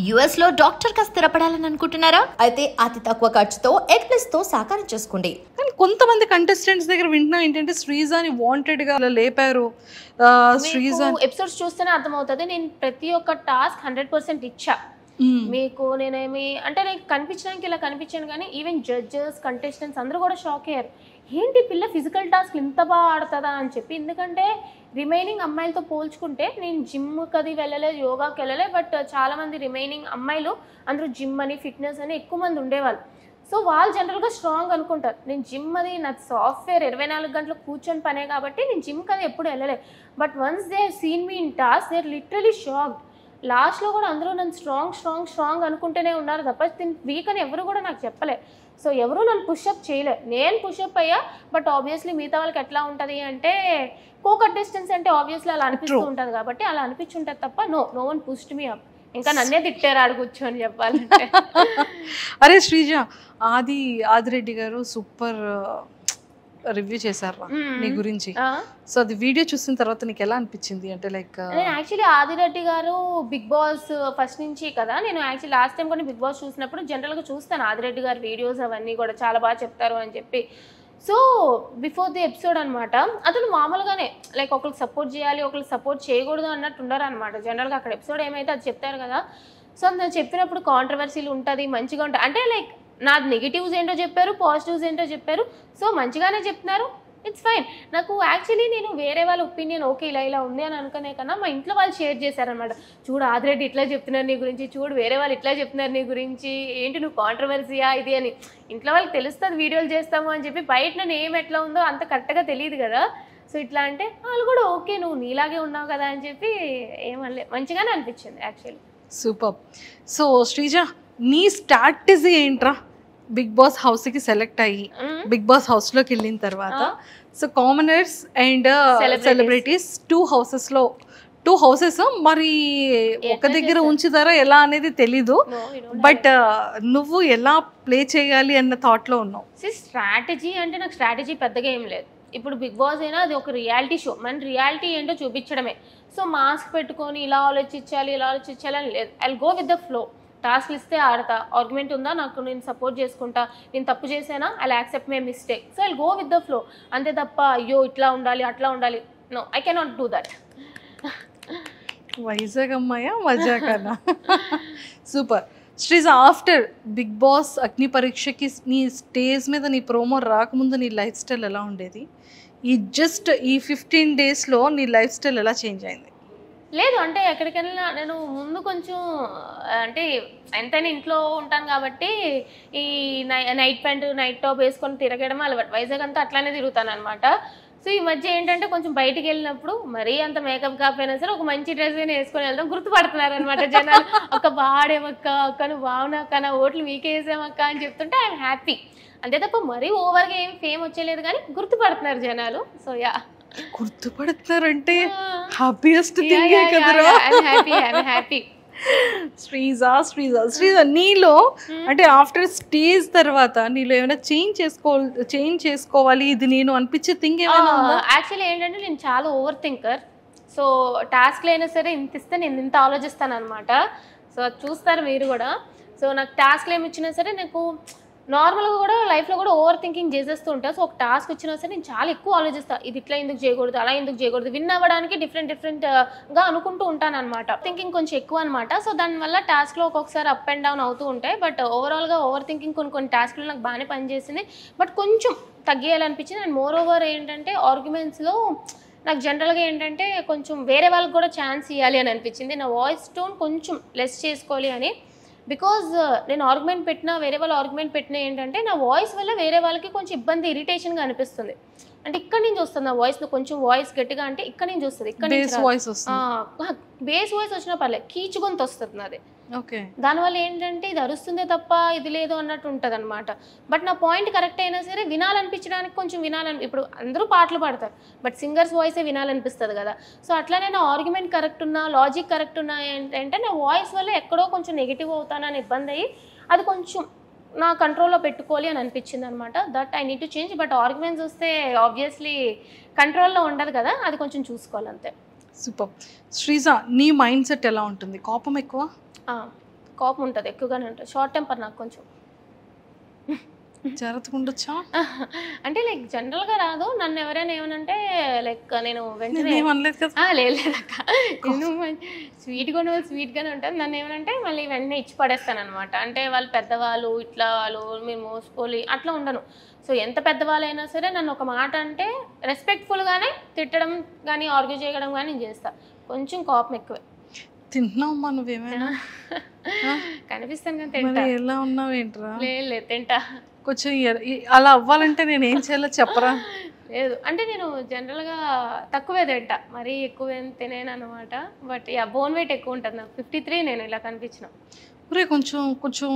US లో doctor గా స్థిరపడాలని అనుకుంటున్నారా? అయితే అతి తక్కువ ఖర్చుతో ఎగ్ప్లస్ తో సాకారం చేసుకోండి. కానీ కొంతమంది కంటెస్టెంట్స్ దగ్గర వింటున్నా ఏంటంటే శ్రీజాని వాంటెడ్ గా లేపారు. శ్రీజా ఎపిసోడ్స్ చూస్తేనే అర్థమవుతుంది. నేను ప్రతి ఒక్క టాస్క్ 100% ఇచ్చా. మీకు నేనేమి అంటే నేను కనిపించడానికి ఇలా కనిపించాను, కానీ ఈవెన్ జడ్జెస్ కంటెస్టెంట్స్ అందరూ కూడా షాక్ అయ్యారు. ఏంటి పిల్ల ఫిజికల్ టాస్క్ ఇంత బాగా ఆడుతుందా అని చెప్పి. ఎందుకంటే రిమైనింగ్ అమ్మాయిలతో పోల్చుకుంటే నేను జిమ్కి అది వెళ్ళలేదు, యోగాకి వెళ్ళలేదు. బట్ చాలామంది రిమైనింగ్ అమ్మాయిలు అందరూ జిమ్ అని ఫిట్నెస్ అని ఎక్కువ మంది ఉండేవాళ్ళు. సో వాళ్ళు జనరల్గా స్ట్రాంగ్ అనుకుంటారు. నేను జిమ్ అది నా సాఫ్ట్వేర్ 24 గంటలు కూర్చొని పనే కాబట్టి నేను జిమ్కి అది ఎప్పుడు వెళ్ళలేదు. But once they seen me in task they are literally shocked. లాస్ట్లో కూడా అందరూ నన్ను స్ట్రాంగ్ అనుకుంటూనే ఉన్నారు తప్ప వీక్ అని ఎవరు కూడా నాకు చెప్పలే. సో ఎవరు నన్ను పుషప్ చేయలే, నేను పుషప్ అయ్యా. బట్ ఆబ్వియస్లీ మిగతా వాళ్ళకి ఎట్లా ఉంటుంది అంటే కో కంటెస్టెంట్స్ అంటే ఆబ్వియస్లీ అలా అనిపిస్తూ ఉంటుంది కాబట్టి అలా అనిపించుంటుంది తప్ప no one pushed me up. ఇంకా నన్నే తిట్టారు ఆడు కూర్చొని చెప్పాలంటే. అరే శ్రీజ, ఆదిరెడ్డి గారు సూపర్ రివ్యూ చేశారు నీ గురించి. సో అది వీడియో చూసిన తర్వాత నీకు ఎలా అనిపించింది? అంటే లైక్ నేను యాక్చువల్లీ ఆదిరెడ్డి గారు బిగ్ బాస్ ఫస్ట్ నుంచి కదా, నేను యాక్చువల్లీ లాస్ట్ టైం కూడా బిగ్ బాస్ చూసినప్పుడు జనరల్గా చూస్తాను ఆదిరెడ్డి గారి వీడియోస్ అవన్నీ కూడా చాలా బాగా చెప్తారు అని చెప్పి. సో బిఫోర్ ది ఎపిసోడ్ అనమాట అతను మామూలుగానే లైక్ ఒకరికి సపోర్ట్ చేయాలి ఒకరికి సపోర్ట్ చేయకూడదు అన్నట్టు ఉండరు అనమాట. జనరల్గా అక్కడ ఎపిసోడ్ ఏమైతే అది చెప్తారు కదా. సో నేను చెప్పినప్పుడు కాంట్రవర్సీలు ఉంటుంది, మంచిగా ఉంటుంది. అంటే లైక్ నాది నెగిటివ్స్ ఏంటో చెప్పారు, పాజిటివ్స్ ఏంటో చెప్పారు. సో మంచిగానే చెప్తున్నారు, ఇట్స్ ఫైన్. నాకు యాక్చువల్లీ నేను వేరే వాళ్ళ ఒపీనియన్ ఓకే ఇలా ఉంది అని అనుకునే కన్నా మా ఇంట్లో వాళ్ళు షేర్ చేశారనమాట. చూడు ఆదిరెడ్డి ఇట్లా చెప్తున్నారు నీ గురించి, చూడు వేరే వాళ్ళు ఇట్లా చెప్తున్నారు నీ గురించి, ఏంటి నువ్వు కాంట్రవర్సీయా ఇది అని. ఇంట్లో వాళ్ళకి తెలుస్తుంది వీడియోలు చేస్తాము అని చెప్పి, బయట నన్ను ఏం ఎట్లా ఉందో అంత కరెక్ట్గా తెలియదు కదా. సో ఇట్లా అంటే వాళ్ళు కూడా ఓకే నువ్వు నీలాగే ఉన్నావు కదా అని చెప్పి ఏమనలే, మంచిగానే అనిపించింది యాక్చువల్లీ. సూపర్. సో శ్రీజ, నీ స్ట్రాటజీ ఏంట్రా బిగ్ బాస్ హౌస్కి సెలెక్ట్ అయ్యి బిగ్ బాస్ హౌస్లోకి వెళ్ళిన తర్వాత? So commoners and celebrities two houses మరి ఒక దగ్గర ఉంచుతారా ఎలా అనేది తెలీదు. బట్ నువ్వు ఎలా ప్లే చేయాలి అన్న థాట్లో ఉన్నావు. స్ట్రాటజీ అంటే నాకు స్ట్రాటజీ పెద్దగా ఏం లేదు. ఇప్పుడు బిగ్ బాస్ అయినా అది ఒక రియాలిటీ షో, మన రియాలిటీ ఏంటో చూపించడమే. సో మాస్క్ పెట్టుకొని ఇలా ఆలోచించాలి అని లేదు. I will go with the flow. టాస్క్లు ఇస్తే ఆడతా, ఆర్గ్యుమెంట్ ఉందా నాకు నేను సపోర్ట్ చేసుకుంటా, నేను తప్పు చేసానా I accept my mistake. So I will go with the flow అంతే తప్ప అయ్యో ఇట్లా ఉండాలి అట్లా ఉండాలి, no I cannot do that. Vizag అమ్మాయా మజా కదా. Super. Sreeja, after Bigg Boss అగ్ని పరీక్షకి నీ స్టేజ్ మీద నీ ప్రోమో రాకముందు నీ లైఫ్ స్టైల్ ఎలా ఉండేది? ఈ 15 డేస్లో నీ లైఫ్ స్టైల్ ఎలా చేంజ్ అయింది? లేదు అంటే ఎక్కడికి వెళ్ళినా నేను ముందు కొంచెం అంటే ఎంతైనా ఇంట్లో ఉంటాను కాబట్టి ఈ నైట్ ప్యాంట్ నైట్ టాప్ వేసుకొని తిరగడం అలవాటు. వైజాగ్ అంతా అట్లానే తిరుగుతాను అనమాట. సో ఈ మధ్య ఏంటంటే కొంచెం బయటికి వెళ్ళినప్పుడు మరీ అంత మేకప్ కాకపోయినా సరే ఒక మంచి డ్రెస్ వేసుకొని వెళ్దాం, గుర్తుపడుతున్నారు అనమాట జనాలు. ఒక బాడేమక్క అక్క నువ్వు బాగున్నాక నా ఓట్లు మీకే వేసామక్క అని చెప్తుంటే ఐఎమ్ హ్యాపీ. అంతే తప్ప మరీ ఓవర్గా ఏం ఫేమ్ వచ్చేలేదు కానీ గుర్తుపడుతున్నారు జనాలు. సో యా, గుర్తుపడుతున్నారంటే హ్యాపీయెస్ట్ థింగే కదరా. హ్యాపీ. శ్రీజ నీలో అంటే ఆఫ్టర్ స్టేజ్ తర్వాత నీలో ఏమైనా చేంజ్ చేసుకోవాలి ఇది నేను అనిపించే థింగ్ ఏమైనా? యాక్చువల్లీ ఏంటంటే నేను చాలా ఓవర్ థింకర్. సో టాస్క్లు అయినా సరే ఇంత ఇస్తే నేను ఇంత ఆలోచిస్తాను అనమాట. సో అది చూస్తారు మీరు కూడా. సో నాకు టాస్క్లు ఏమి ఇచ్చినా సరే నాకు నార్మల్గా కూడా లైఫ్లో కూడా ఓవర్ థింకింగ్ చేసేస్తూ ఉంటా. సో ఒక టాస్క్ వచ్చినా సరే నేను చాలా ఎక్కువ ఆలోచిస్తాను, ఇది ఇట్లా ఎందుకు చేయకూడదు అలా ఎందుకు చేయకూడదు, విన్ అవ్వడానికి డిఫరెంట్గా అనుకుంటూ ఉంటాను అనమాట. థింకింగ్ కొంచెం ఎక్కువ అనమాట. సో దానివల్ల టాస్క్లో ఒక్కొక్కసారి అప్ అండ్ డౌన్ అవుతూ ఉంటాయి. బట్ ఓవరాల్గా ఓవర్ థింకింగ్ కొన్ని టాస్క్లు నాకు బాగానే పనిచేసింది. బట్ కొంచెం తగ్గేయాలనిపించింది. అండ్ మోర్ ఓవర్ ఏంటంటే ఆర్గ్యుమెంట్స్లో నాకు జనరల్గా ఏంటంటే కొంచెం వేరే వాళ్ళకి కూడా ఛాన్స్ ఇవ్వాలి అని అనిపించింది. నా వాయిస్ టోన్ కొంచెం లెస్ చేసుకోవాలి అని. బికాజ్ నేను ఆర్గ్యుమెంట్ పెట్టినా వేరే వాళ్ళు ఆర్గ్యుమెంట్ పెట్టినా ఏంటంటే నా వాయిస్ వల్ల వేరే వాళ్ళకి కొంచెం ఇబ్బంది ఇరిటేషన్గా అనిపిస్తుంది. అంటే ఇక్కడ నుంచి వస్తుంది నా వాయిస్, కొంచెం వాయిస్ గట్టిగా అంటే ఇక్కడ నుంచి వస్తుంది, ఇక్కడ నుంచి బేస్ వాయిస్ వచ్చినా పర్లేదు, కీచుగొంతు వస్తుంది నాది. ఓకే, దానివల్ల ఏంటంటే ఇది అరుస్తుందే తప్ప ఇది లేదు అన్నట్టు ఉంటుంది అనమాట. బట్ నా పాయింట్ కరెక్ట్ అయినా సరే వినాలనిపించడానికి కొంచెం ఇప్పుడు అందరూ పాటలు పాడతారు బట్ సింగర్స్ వాయిసే వినాలనిపిస్తుంది కదా. సో అట్లానే నా ఆర్గ్యుమెంట్ కరెక్ట్ ఉన్నా లాజిక్ కరెక్ట్ ఉన్నా ఏంటంటే నా వాయిస్ వల్ల ఎక్కడో కొంచెం నెగిటివ్ అవుతానని ఇబ్బంది అయ్యి అది కొంచెం నా కంట్రోల్లో పెట్టుకోవాలి అని అనిపించింది అనమాట. That I need to change. But arguments వస్తే ఆబ్వియస్లీ కంట్రోల్లో ఉండదు కదా, అది కొంచెం చూసుకోవాలి అంతే. సూపర్. శ్రీజ, నీ మైండ్ సెట్ ఎలా ఉంటుంది? కోపం ఎక్కువ? కోపం ఉంటుంది, ఎక్కువగానే ఉంటుంది. షార్ట్ టెంపర్ నాకు కొంచెం. జాగ్రత్తగా ఉండొచ్చా? అంటే లైక్ జనరల్గా రాదు. నన్ను ఎవరైనా ఏమనంటే లైక్ నేను వెంటనే ఏమనలేదు కదా. లేదక్క, నేను స్వీట్గానే ఉంటుంది. నన్ను ఏమనంటే మళ్ళీ వెంటనే ఇచ్చి పడేస్తాను అనమాట. అంటే వాళ్ళు పెద్దవాళ్ళు, ఇట్లా వాళ్ళు మీరు మోసుకోలి అట్లా ఉండను. సో ఎంత పెద్దవాళ్ళైనా సరే నన్ను ఒక మాట అంటే రెస్పెక్ట్ఫుల్గానే తిట్టడం కానీ ఆర్గ్యూ చేయడం కానీ నేను చేస్తాను. కొంచెం కోపం ఎక్కువే. తింటున్నావమ్మా నువ్వేమైనా? కనిపిస్తాను కానీ తింటా. ఎలా ఉన్నావు ఏంట్రా? లేదు తింటా. కొంచెం అలా అవ్వాలంటే నేను ఏం చేయాలో చెప్పరా? లేదు అంటే నేను జనరల్గా తక్కువే తింటా, మరీ ఎక్కువ ఏం తినేను అనమాట. బట్ బోన్ వెయిట్ ఎక్కువ ఉంటుంది నాకు. 53 నేను ఇలా కనిపించిన. ఒరే కొంచెం కొంచెం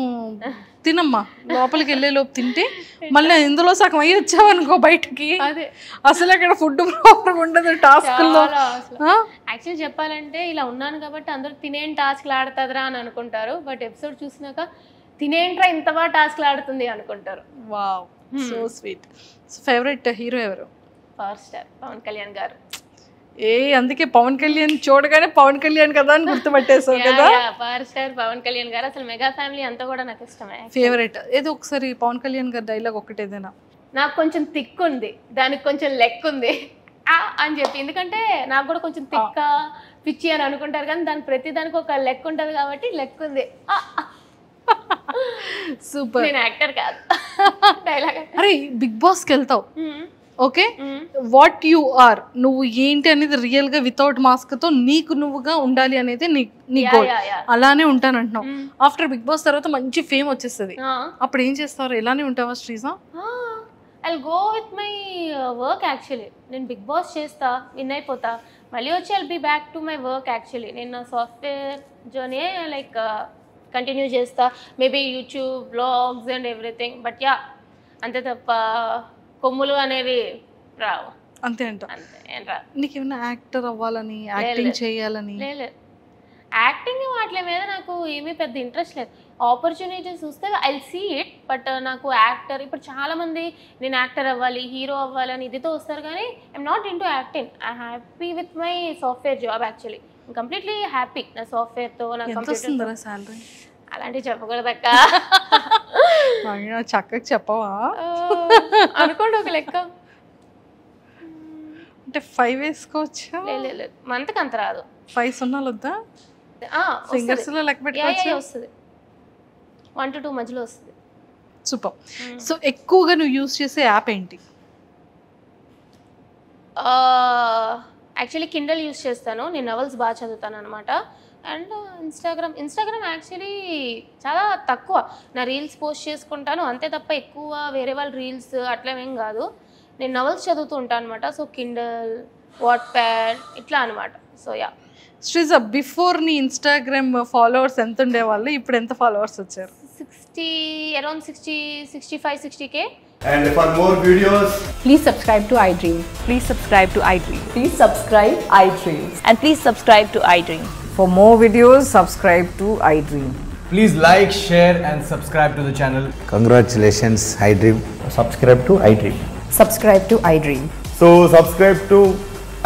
తినమ్మా, లోపలికి వెళ్ళే లోపు తింటే మళ్ళీ ఇందులో సగం అయ్యి వచ్చావనుకో బయటకి, అదే అసలు అక్కడ ఫుడ్ ప్రాపర్గా ఉండదు టాస్క్లో. యాక్చువల్లీ చెప్పాలంటే ఇలా ఉన్నాను కాబట్టి అందరూ తినేం టాస్క్లు ఆడుతుందిరా అని అనుకుంటారు. బట్ ఎపిసోడ్ చూసినాక తినేంట్రా ఇంత బాగా టాస్క్లు ఆడుతుంది అనుకుంటారు. Wow, so sweet. Favourite hero ఎవరు? పవర్ స్టార్ పవన్ కళ్యాణ్ గారు. అందుకే పవన్ కళ్యాణ్ చూడగానే పవన్ కళ్యాణ్ కదా అని గుర్తుపట్టేసావు కదా. పవర్ స్టార్ పవన్ కళ్యాణ్ గారు. అసలు మెగా ఫ్యామిలీ అంతా కూడా నాకు ఇష్టమే. ఫేవరెట్ ఏదో ఒకసారి పవన్ కళ్యాణ్ గారి డైలాగ్ ఒకటి ఏదైనా. నాకు కొంచెం తిక్కు ఉంది, దానికి కొంచెం లెక్క ఉంది అని చెప్పి. ఎందుకంటే నాకు కూడా కొంచెం తిక్క పిచ్చి అని అనుకుంటారు కానీ దానికి ప్రతి దానికి ఒక లెక్క ఉంటుంది కాబట్టి లెక్క ఉంది. సూపర్. నేను యాక్టర్ కాదు, డైలాగ్. అరే బిగ్ బాస్కి వెళ్తావు, ఓకే, వాట్ యు ఆర్, నువ్వు ఏంటి అనేది రియల్ గా వితౌట్ మాస్క్ తో నీకు నువ్వుగా ఉండాలి అనేది నీ గోల్. అలానే ఉంటానంటున్నావు. ఆఫ్టర్ బిగ్ బాస్ తర్వాత మంచి ఫేమ్ వచ్చేస్తుంది, అప్పుడు ఏం చేస్తారు? ఎలానే ఉంటావా Sreeja? I go with my work. Actually నేను బిగ్ బాస్ చేస్తా, విన్ అయిపోతా, మళ్ళీ వచ్చి I'll be back to my work. Actually నేను నా సాఫ్ట్వేర్ జర్నీ లైక్ కంటిన్యూ చేస్తా, maybe YouTube blogs and everything. But yeah, అంతే తప్ప కొమ్ములు అనేవి రావు. అంతే అంట. అంతే ఏం రా. నీకేమైనా యాక్టర్ అవ్వాలని, యాక్టింగ్ చేయాలని? లేదు, యాక్టింగ్ వాటి మీద నాకు ఏమీ పెద్ద ఇంట్రెస్ట్ లేదు. ఆపర్చునిటీస్ చూస్తే ఐ సీ ఇట్. బట్ నాకు యాక్టర్, ఇప్పుడు చాలా మంది నేను యాక్టర్ అవ్వాలి, హీరో అవ్వాలి అని ఇదితో వస్తారు కానీ I'm not in to acting. I happy with my software job. Actually completely happy నా సాఫ్ట్వేర్తో. నా కంప్యూటర్ సాలరీ అలాంటివి చెప్పకూడదక్క. చక్కగా చెప్పవా? అనుకోండి ఒక లెక్క. అంటే 5 వేసుకోవచ్చా? లేదు, మంత్కి అంత రాదు. 5 సున్నాలు వద్దా? ఫింగర్స్ లో లెక్క పెట్టుకోవచ్చు. వస్తుంది, 1 to 2 మధ్యలో వస్తుంది. సూపర్. సో ఎక్కువగా నువ్వు యూజ్ చేసే యాప్ ఏంటి? యాక్చువల్లీ కిండల్ యూజ్ చేస్తాను, నేను నవల్స్ బాగా చదువుతాను అనమాట. అండ్ ఇన్స్టాగ్రామ్ యాక్చువల్లీ చాలా తక్కువ. నా రీల్స్ పోస్ట్ చేసుకుంటాను అంతే తప్ప ఎక్కువ వేరే వాళ్ళ రీల్స్ అట్లా ఏం కాదు. నేను నవల్స్ చదువుతూ ఉంటాను అనమాట. సో కిండల్, వాట్ప్యాడ్ ఇట్లా అనమాట. So yeah. శ్రీజ, బిఫోర్ నీ ఇన్స్టాగ్రామ్ ఫాలోవర్స్ ఎంత ఉండేవాళ్ళు, ఇప్పుడు ఎంత ఫాలోవర్స్ వచ్చారు? 65-60K. And for more videos, please subscribe to iDream. Please subscribe to iDream. Please subscribe iDream. And please subscribe to iDream. For more videos, subscribe to iDream. please like, share and subscribe to the channel. Congratulations, iDream. Subscribe to iDream. Subscribe to iDream. So subscribe to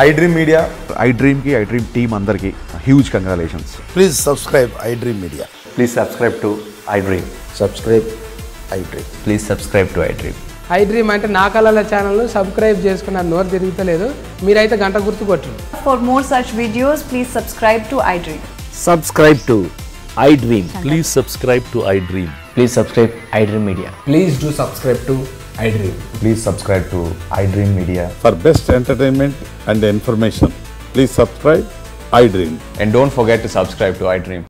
iDream Media. iDream ki iDream team andarki huge congratulations. Please subscribe iDream Media. Please subscribe to iDream. Subscribe iDream. Please subscribe to iDream. iDream అంటే నా కళల channel subscribe చేసుకున్న నోరు తిరుగుతలేదు, మీరైతే గంట గుర్తు కొట్టండి. For more such videos, please subscribe to iDream. Subscribe to iDream. Please subscribe to iDream. Please subscribe iDream Media. Please do subscribe to iDream. Please subscribe to iDream Media. For best entertainment and information, please subscribe iDream. And don't forget to subscribe to iDream.